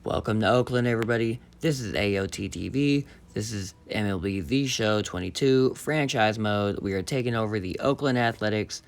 Welcome to Oakland, everybody. This is AOTTV. This is MLB the Show 22 franchise mode. We are taking over the Oakland Athletics,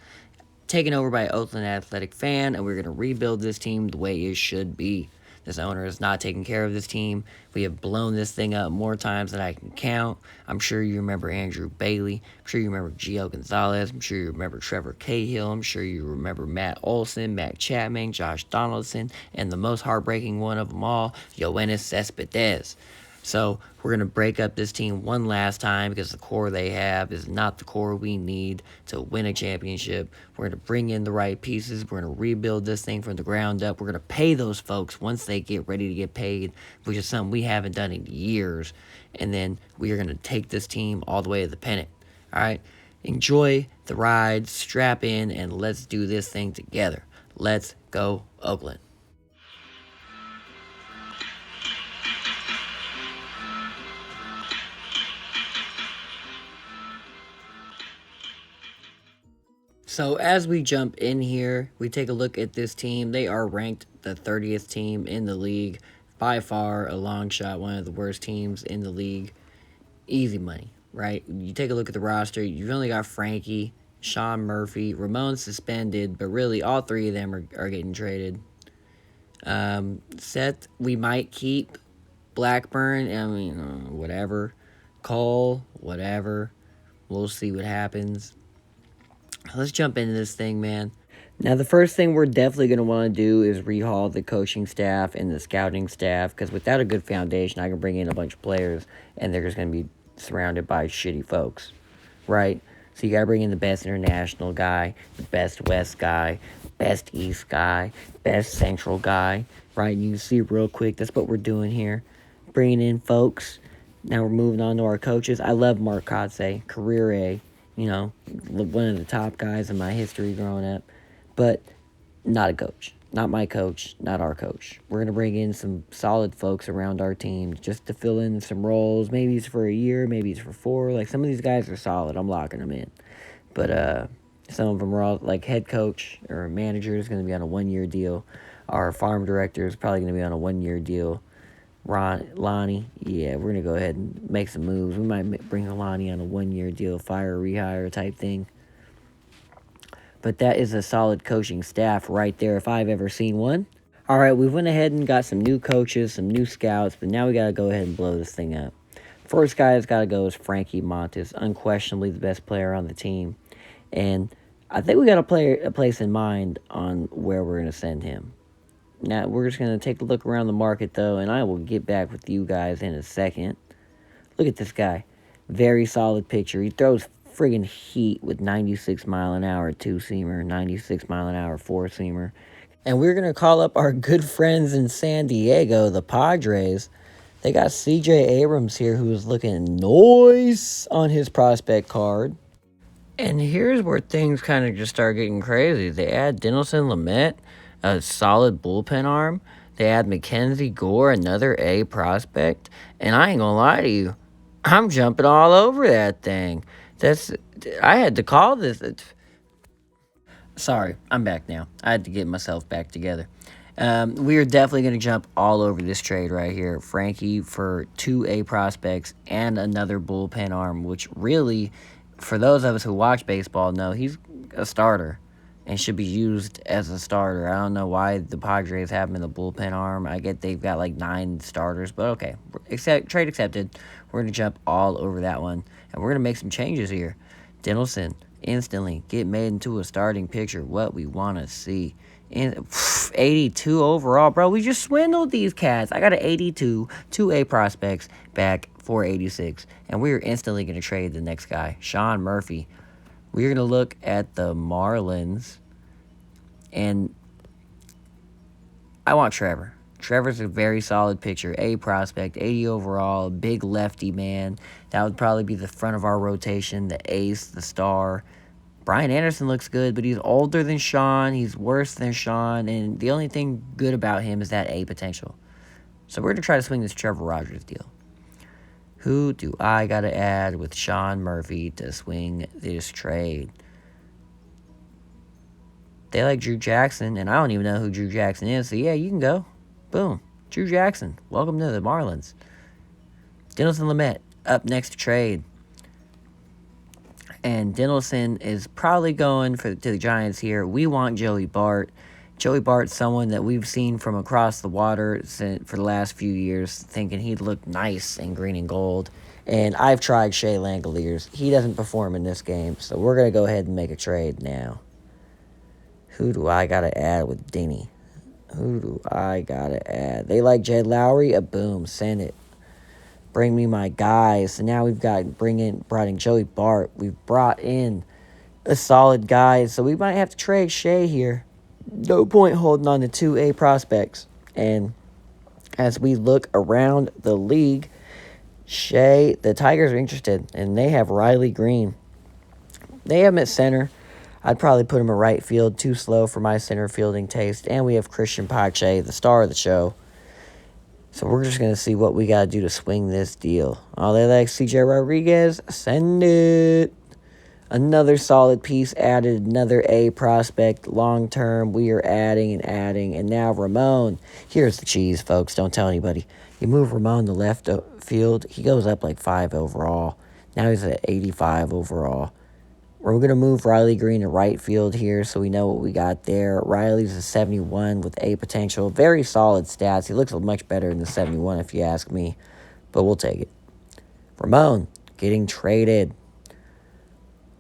taken over by an Oakland Athletic fan, and we're going to rebuild this team the way it should be. This owner is not taking care of this team. We have blown this thing up more times than I can count. I'm sure you remember Andrew Bailey. I'm sure you remember Gio Gonzalez. I'm sure you remember Trevor Cahill. I'm sure you remember Matt Olson, Matt Chapman, Josh Donaldson, and the most heartbreaking one of them all, Yoenis Cespedes. So we're going to break up this team one last time because the core they have is not the core we need to win a championship. We're going to bring in the right pieces. We're going to rebuild this thing from the ground up. We're going to pay those folks once they get ready to get paid, which is something we haven't done in years. And then we are going to take this team all the way to the pennant. All right? Enjoy the ride, strap in, and let's do this thing together. Let's go, Oakland. So as we jump in here, we take a look at this team. They are ranked the 30th team in the league. By far, a long shot, one of the worst teams in the league. Easy money, right? You take a look at the roster. You've only got Frankie, Sean Murphy, Ramon suspended, but really all three of them are getting traded. Seth, we might keep. Blackburn, I mean, whatever. Cole, whatever. We'll see what happens. Let's jump into this thing, man. Now, the first thing we're definitely going to want to do is rehaul the coaching staff and the scouting staff, because without a good foundation, I can bring in a bunch of players, and they're just going to be surrounded by shitty folks, right? So you got to bring in the best international guy, the best West guy, best East guy, best Central guy, right? And you can see real quick, that's what we're doing here. Bringing in folks. Now we're moving on to our coaches. I love Mark Kotze, career A. You know, one of the top guys in my history growing up. But not a coach. Not my coach. Not our coach. We're going to bring in some solid folks around our team just to fill in some roles. Maybe it's for a year. Maybe it's for 4. Like, some of these guys are solid. I'm locking them in. But some of them are all, like, head coach or manager is going to be on a 1-year deal. Our farm director is probably going to be on a 1-year deal. Lonnie, yeah, we're going to go ahead and make some moves. We might bring Lonnie on a 1-year deal, fire, rehire type thing. But that is a solid coaching staff right there if I've ever seen one. All right, we went ahead and got some new coaches, some new scouts, but now we got to go ahead and blow this thing up. First guy that's got to go is Frankie Montes, unquestionably the best player on the team. And I think we got a place in mind on where we're going to send him. Now, we're just going to take a look around the market, though, and I will get back with you guys in a second. Look at this guy. Very solid pitcher. He throws friggin' heat with 96-mile-an-hour two-seamer, 96-mile-an-hour four-seamer. And we're going to call up our good friends in San Diego, the Padres. They got C.J. Abrams here, who is looking nice on his prospect card. And here's where things kind of just start getting crazy. They add Dinelson Lamet, a solid bullpen arm. They add Mackenzie Gore, another A prospect. And I ain't gonna lie to you, I'm jumping all over that thing. I had to call this. Sorry, I'm back now. I had to get myself back together. We are definitely going to jump all over this trade right here. Frankie for 2 A prospects and another bullpen arm, which really, for those of us who watch baseball, know he's a starter and should be used as a starter. I don't know why the Padres have him in the bullpen arm. I get they've got like 9 starters, but okay. Trade accepted. We're going to jump all over that one, and we're going to make some changes here. Dinelson, instantly get made into a starting pitcher, what we want to see. 82 overall, bro. We just swindled these cats. I got an 82, 2 A prospects back for 86, and we're instantly going to trade the next guy, Sean Murphy. We're going to look at the Marlins, and I want Trevor. Trevor's a very solid pitcher, A prospect, 80 overall, big lefty man. That would probably be the front of our rotation, the ace, the star. Brian Anderson looks good, but he's older than Sean. He's worse than Sean, and the only thing good about him is that A potential. So we're going to try to swing this Trevor Rogers deal. Who do I got to add with Sean Murphy to swing this trade? They like Drew Jackson, and I don't even know who Drew Jackson is. So, yeah, you can go. Boom. Drew Jackson, welcome to the Marlins. Dinelson Lamet, up next to trade. And Dinelson is probably going to the Giants here. We want Joey Bart. Joey Bart's someone that we've seen from across the water for the last few years, thinking he'd look nice in green and gold. And I've tried Shea Langoliers. He doesn't perform in this game, so we're going to go ahead and make a trade now. Who do I got to add with Denny? Who do I got to add? They like Jed Lowry? Boom, send it. Bring me my guys. So now we've brought in Joey Bart. We've brought in a solid guy, so we might have to trade Shea here. No point holding on to 2A prospects. And as we look around the league, Shea, the Tigers are interested, and they have Riley Green. They have him at center. I'd probably put him at right field, too slow for my center fielding taste. And we have Christian Pache, the star of the show. So we're just going to see what we got to do to swing this deal. Oh, they like CJ Rodriguez. Send it. Another solid piece added, another A prospect. Long term, we are adding. And now Ramon. Here's the cheese, folks. Don't tell anybody. You move Ramon to left field, he goes up like 5 overall. Now he's at 85 overall. We're going to move Riley Green to right field here so we know what we got there. Riley's a 71 with A potential. Very solid stats. He looks much better than the 71 if you ask me, but we'll take it. Ramon getting traded.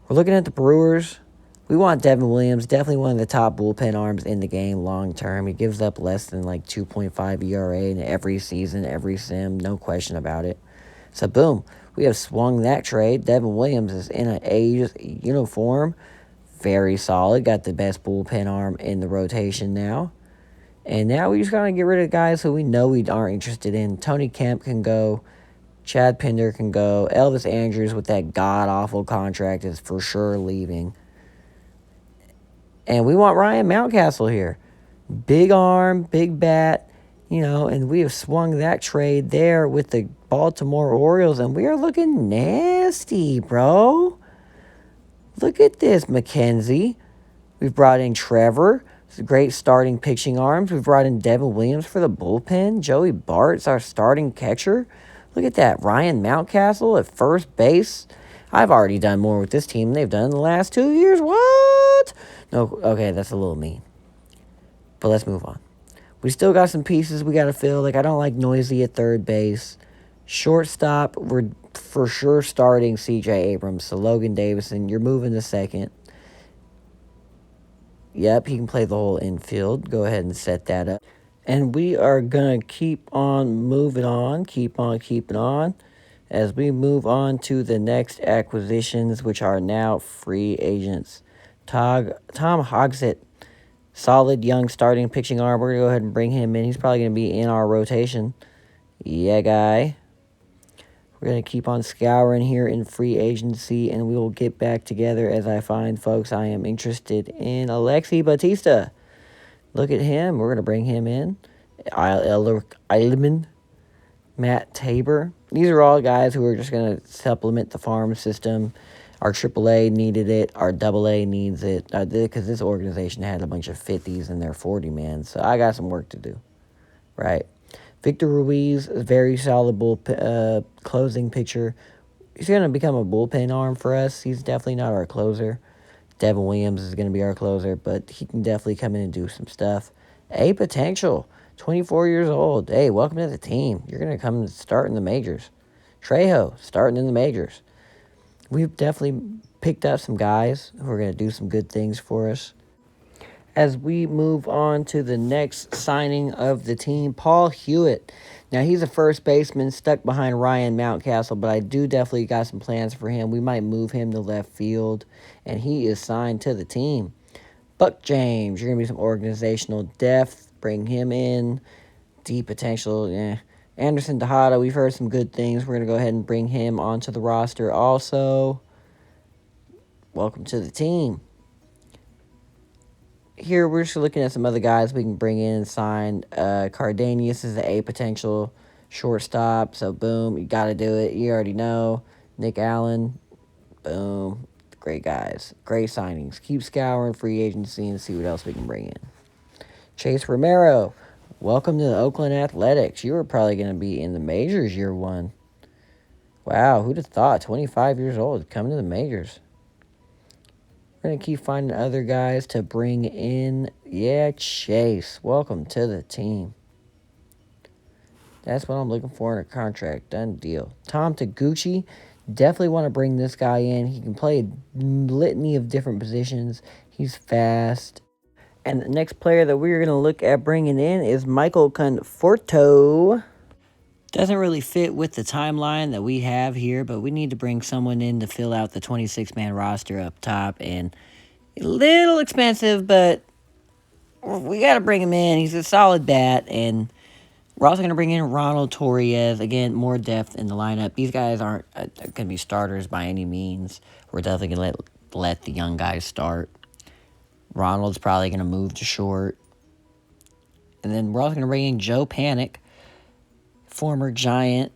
We're looking at the Brewers. We want Devin Williams, definitely one of the top bullpen arms in the game long term. He gives up less than like 2.5 ERA in every season, every sim, no question about it. So, boom, we have swung that trade. Devin Williams is in an A's uniform. Very solid. Got the best bullpen arm in the rotation now. And now we just got to get rid of guys who we know we aren't interested in. Tony Kemp can go. Chad Pinder can go. Elvis Andrews with that god-awful contract is for sure leaving. And we want Ryan Mountcastle here. Big arm, big bat, and we have swung that trade there with the Baltimore Orioles, and we are looking nasty, bro. Look at this, McKenzie. We've brought in Trevor. It's a great starting pitching arms. We've brought in Devin Williams for the bullpen. Joey Bart's our starting catcher. Look at that. Ryan Mountcastle at first base. I've already done more with this team than they've done in the last 2 years. What? No, okay, that's a little mean. But let's move on. We still got some pieces we got to fill. Like, I don't like Noisy at third base. Shortstop, we're for sure starting C.J. Abrams. So Logan Davison, you're moving to second. Yep, he can play the whole infield. Go ahead and set that up. And we are going to keep on moving on. Keep on keeping on. As we move on to the next acquisitions, which are now free agents. Tom Hogsett, solid young starting pitching arm. We're going to go ahead and bring him in. He's probably going to be in our rotation. Yeah, guy. We're going to keep on scouring here in free agency, and we will get back together as I find folks I am interested in. Alexi Batista. Look at him. We're going to bring him in. Eileman. Matt Tabor. These are all guys who are just going to supplement the farm system. Our AAA needed it. Our AA needs it. Because this organization had a bunch of 50s in their 40-man. So I got some work to do. Right. Victor Ruiz, a very solid closing pitcher. He's going to become a bullpen arm for us. He's definitely not our closer. Devin Williams is going to be our closer, but he can definitely come in and do some stuff. A potential. 24 years old. Hey, welcome to the team. You're going to come and start in the majors. Trejo, starting in the majors. We've definitely picked up some guys who are going to do some good things for us. As we move on to the next signing of the team, Paul Hewitt. Now, he's a first baseman stuck behind Ryan Mountcastle, but I do definitely got some plans for him. We might move him to left field, and he is signed to the team. Buck James, you're going to be some organizational depth. Bring him in. Deep potential, Anderson Tejada, we've heard some good things. We're going to go ahead and bring him onto the roster also. Welcome to the team. Here, we're just looking at some other guys we can bring in and sign. Cardanius is a potential shortstop, so boom, you got to do it. You already know. Nick Allen, boom. Great guys. Great signings. Keep scouring free agency and see what else we can bring in. Chase Romero, Welcome to the Oakland Athletics. You were probably going to be in the majors year one. Wow, who'd have thought? 25 years old, coming to the majors. We're going to keep finding other guys to bring in. Yeah, Chase. Welcome to the team. That's what I'm looking for in a contract. Done deal. Tom Taguchi. Definitely want to bring this guy in. He can play a litany of different positions. He's fast. And the next player that we're going to look at bringing in is Michael Conforto. Doesn't really fit with the timeline that we have here, but we need to bring someone in to fill out the 26-man roster up top. And a little expensive, but we got to bring him in. He's a solid bat, and we're also going to bring in Ronald Torres. Again, more depth in the lineup. These guys aren't going to be starters by any means. We're definitely going to let the young guys start. Ronald's probably going to move to short. And then we're also going to bring in Joe Panic, former Giant.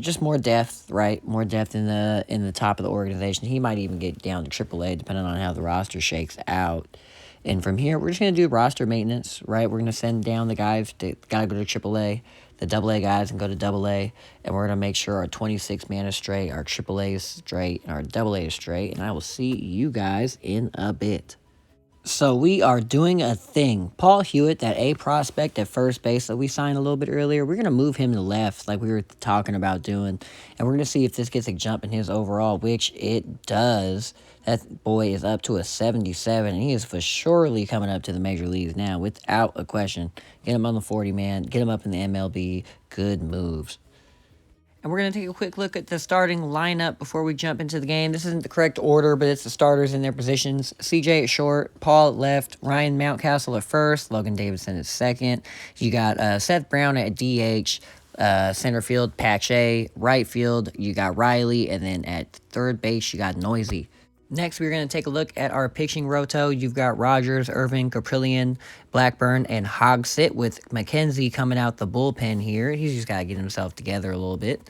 Just more depth, right? More depth in the top of the organization. He might even get down to AAA, depending on how the roster shakes out. And from here, we're just going to do roster maintenance, right? We're going to send down the guys that got to go to AAA. The AA guys can go to AA. And we're going to make sure our 26-man is straight, our AAA is straight, and our AA is straight. And I will see you guys in a bit. So we are doing a thing. Paul Hewitt, that A prospect at first base that we signed a little bit earlier, we're going to move him to left like we were talking about doing. And we're going to see if this gets a jump in his overall, which it does. That boy is up to a 77, and he is for surely coming up to the major leagues now without a question. Get him on the 40-man. Get him up in the MLB. Good moves. And we're going to take a quick look at the starting lineup before we jump into the game. This isn't the correct order, but it's the starters in their positions. CJ at short, Paul at left, Ryan Mountcastle at first, Logan Davidson at second. You got Seth Brown at DH, center field, Pache, right field, you got Riley, and then at third base, you got Noisy. Next, we're going to take a look at our pitching roto. You've got Rogers, Irvin, Caprillion, Blackburn, and Hogsit with McKenzie coming out the bullpen here. He's just got to get himself together a little bit.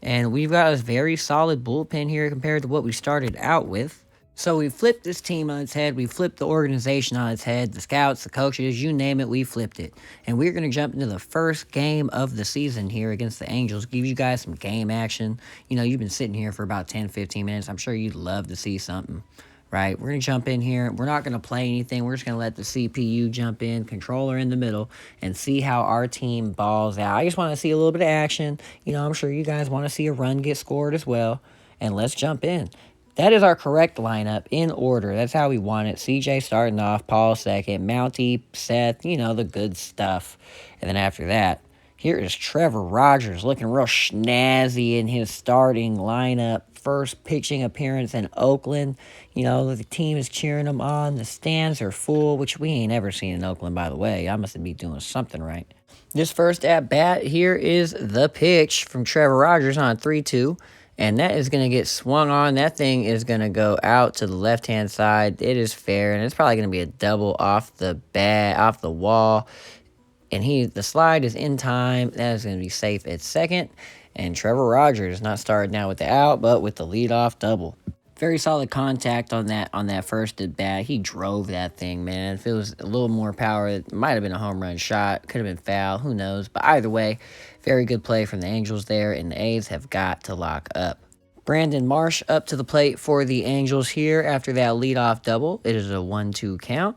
And we've got a very solid bullpen here compared to what we started out with. So we flipped this team on its head. We flipped the organization on its head. The scouts, the coaches, you name it, we flipped it. And we're going to jump into the first game of the season here against the Angels. Give you guys some game action. You know, you've been sitting here for about 10, 15 minutes. I'm sure you'd love to see something, right? We're going to jump in here. We're not going to play anything. We're just going to let the CPU jump in, controller in the middle, and see how our team balls out. I just want to see a little bit of action. You know, I'm sure you guys want to see a run get scored as well. And let's jump in. That is our correct lineup in order. That's how we want it. CJ starting off, Paul second, Mountie, Seth, you know, the good stuff. And then after that, here is Trevor Rogers looking real snazzy in his starting lineup. First pitching appearance in Oakland. You know, the team is cheering him on. The stands are full, which we ain't ever seen in Oakland, by the way. I must be doing something right. This first at-bat here is the pitch from Trevor Rogers on 3-2. And that is going to get swung on. That thing is going to go out to the left-hand side. It is fair, and it's probably going to be a double off the bat, off the wall. And the slide is in time. That is going to be safe at second. And Trevor Rogers not starting now with the out, but with the leadoff double. Very solid contact on that first at bat. He drove that thing, man. If it was a little more power, it might have been a home run shot. Could have been foul. Who knows? But either way, very good play from the Angels there, and the A's have got to lock up. Brandon Marsh up to the plate for the Angels here after that leadoff double. It is a 1-2 count.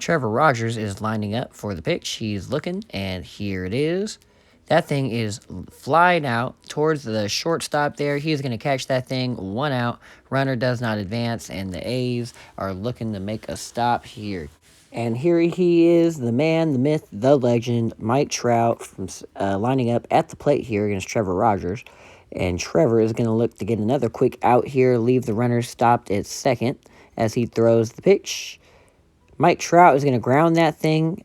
Trevor Rogers is lining up for the pitch. He's looking, and here it is. That thing is flying out towards the shortstop there. He's going to catch that thing, 1 out. Runner does not advance, and the A's are looking to make a stop here. And here he is, the man, the myth, the legend, Mike Trout, from lining up at the plate here against Trevor Rogers. And Trevor is going to look to get another quick out here, leave the runner stopped at second as he throws the pitch. Mike Trout is going to ground that thing.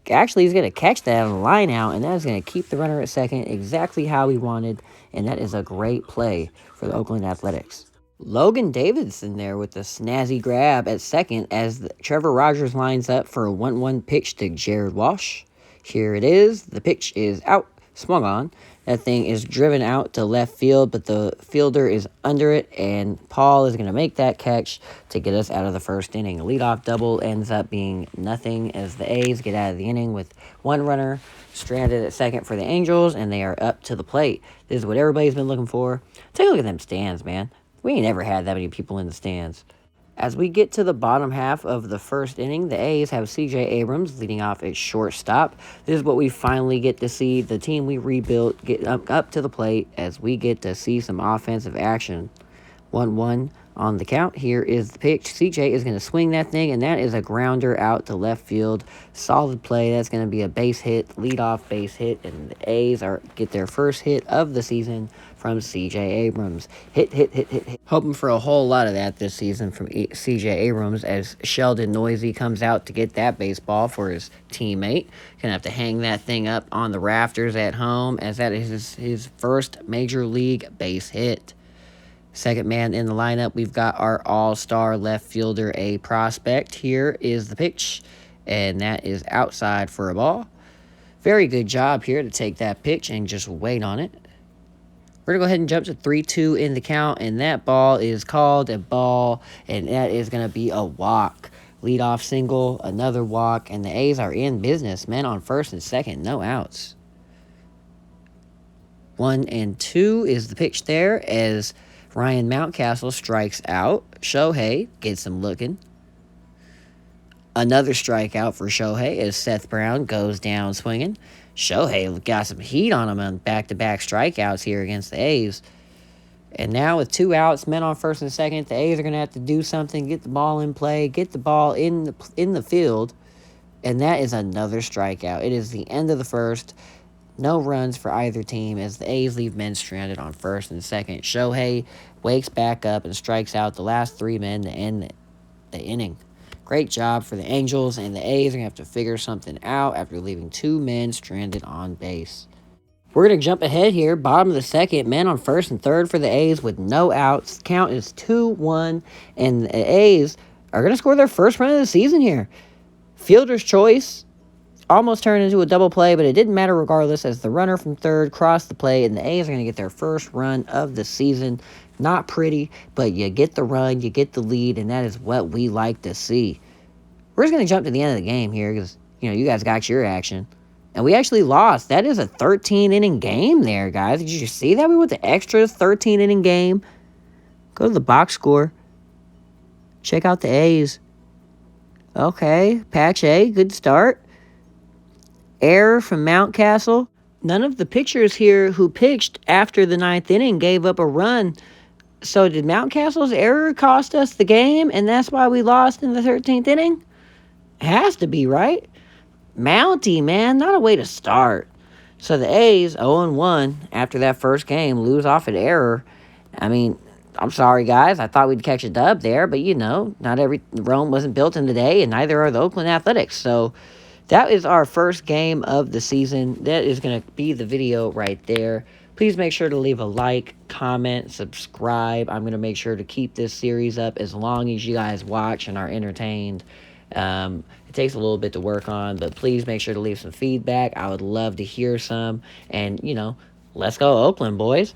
Actually, he's going to catch that on the line out, and that is going to keep the runner at second exactly how he wanted, and that is a great play for the Oakland Athletics. Logan Davidson there with the snazzy grab at second as Trevor Rogers lines up for a 1-1 pitch to Jared Walsh. Here it is. The pitch is out swung on. That thing is driven out to left field, but the fielder is under it, and Paul is going to make that catch to get us out of the first inning. A leadoff double ends up being nothing as the A's get out of the inning with one runner stranded at second for the Angels, and they are up to the plate. This is what everybody's been looking for. Take a look at them stands, man. We ain't never had that many people in the stands. As we get to the bottom half of the first inning, the A's have C.J. Abrams leading off at shortstop. This is what we finally get to see. The team we rebuilt get up to the plate as we get to see some offensive action. 1-1 on the count. Here is the pitch. CJ is going to swing that thing, and that is a grounder out to left field. Solid play. That's going to be a base hit, leadoff base hit, and the A's get their first hit of the season from CJ Abrams. Hit. Hoping for a whole lot of that this season from CJ Abrams as Sheldon Noisy comes out to get that baseball for his teammate. Gonna have to hang that thing up on the rafters at home as that is his first major league base hit. Second man in the lineup, we've got our all-star left fielder, a prospect. Here is the pitch, and that is outside for a ball. Very good job here to take that pitch and just wait on it. We're going to go ahead and jump to 3-2 in the count, and that ball is called a ball, and that is going to be a walk. Leadoff single, another walk, and the A's are in business. Men on first and second, no outs. 1-2 is the pitch there as Ryan Mountcastle strikes out. Shohei gets him looking. Another strikeout for Shohei as Seth Brown goes down swinging. Shohei got some heat on him on back-to-back strikeouts here against the A's. And now with 2 outs, men on first and second, the A's are going to have to do something, get the ball in play, get the ball in the field. And that is another strikeout. It is the end of the first. No runs for either team as the A's leave men stranded on first and second. Shohei wakes back up and strikes out the last 3 men to end the inning. Great job for the Angels, and the A's are going to have to figure something out after leaving 2 men stranded on base. We're going to jump ahead here. Bottom of the second, men on first and third for the A's with no outs. Count is 2-1, and the A's are going to score their first run of the season here. Fielder's choice almost turned into a double play, but it didn't matter regardless as the runner from third crossed the play, and the A's are going to get their first run of the season. Not pretty, but you get the run, you get the lead, and that is what we like to see. We're just going to jump to the end of the game here because, you guys got your action. And we actually lost. That is a 13-inning game there, guys. Did you see that? We went to extras, 13-inning game. Go to the box score. Check out the A's. Okay, patch A, good start. Error from Mountcastle. None of the pitchers here who pitched after the 9th inning gave up a run. So did Mountcastle's error cost us the game, and that's why we lost in the 13th inning? Has to be, right? Mountie, man, not a way to start. So the A's, 0-1 after that first game, lose off an error. I mean, I'm sorry, guys. I thought we'd catch a dub there, but, not every Rome wasn't built in a day, and neither are the Oakland Athletics. So that is our first game of the season. That is going to be the video right there. Please make sure to leave a like, comment, subscribe. I'm going to make sure to keep this series up as long as you guys watch and are entertained. It takes a little bit to work on, but please make sure to leave some feedback. I would love to hear some. And, let's go Oakland, boys.